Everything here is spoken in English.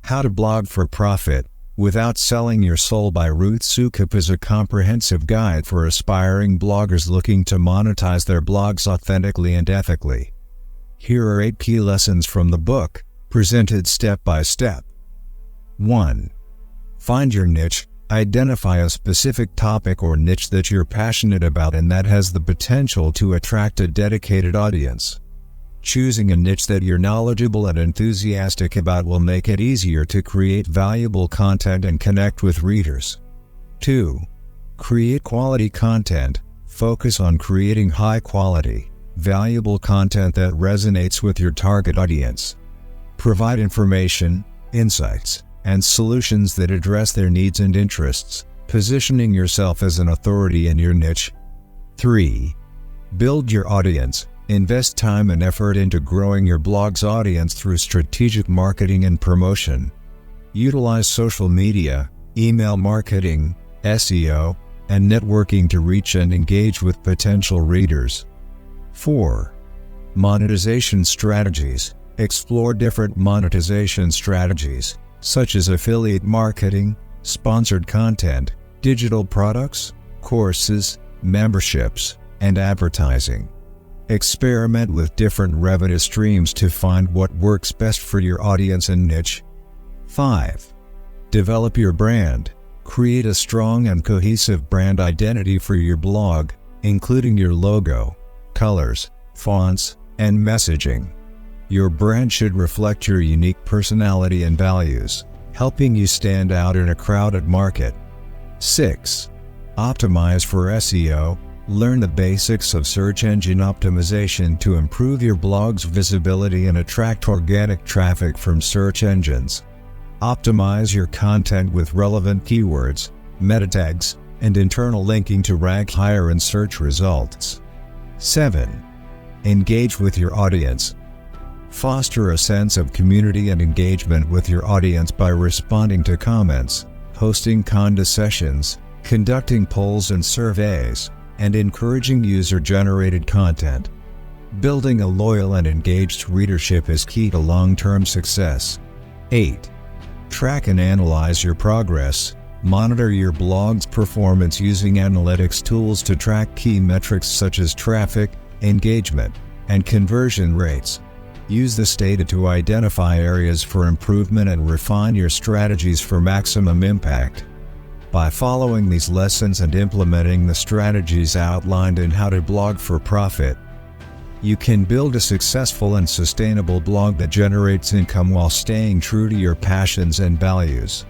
How to Blog for Profit Without Selling Your Soul by RUTH SOUKUP is a comprehensive guide for aspiring bloggers looking to monetize their blogs authentically and ethically. Here are 8 key lessons from the book, presented step by step. 1. Find your niche. Identify a specific topic or niche that you're passionate about and that has the potential to attract a dedicated audience. Choosing a niche that you're knowledgeable and enthusiastic about will make it easier to create valuable content and connect with readers. 2. Create quality content. Focus on creating high-quality, valuable content that resonates with your target audience. Provide information, insights, and solutions that address their needs and interests, positioning yourself as an authority in your niche. 3. Build your audience. Invest time and effort into growing your blog's audience through strategic marketing and promotion. Utilize social media, email marketing, SEO, and networking to reach and engage with potential readers. 4. Monetization strategies. Explore different monetization strategies, such as affiliate marketing, sponsored content, digital products, courses, memberships, and advertising. Experiment with different revenue streams to find what works best for your audience and niche. 5. Develop your brand. Create a strong and cohesive brand identity for your blog, including your logo, colors, fonts, and messaging. Your brand should reflect your unique personality and values, helping you stand out in a crowded market. 6. Optimize for SEO. Learn the basics of search engine optimization to improve your blog's visibility and attract organic traffic from search engines. Optimize your content with relevant keywords, meta tags, and internal linking to rank higher in search results. 7. Engage with your audience. Foster a sense of community and engagement with your audience by responding to comments, hosting sessions, conducting polls and surveys, and encouraging user-generated content. Building a loyal and engaged readership is key to long-term success. 8. Track and analyze your progress. Monitor your blog's performance using analytics tools to track key metrics such as traffic, engagement, and conversion rates. Use this data to identify areas for improvement and refine your strategies for maximum impact. By following these lessons and implementing the strategies outlined in How to Blog for Profit, you can build a successful and sustainable blog that generates income while staying true to your passions and values.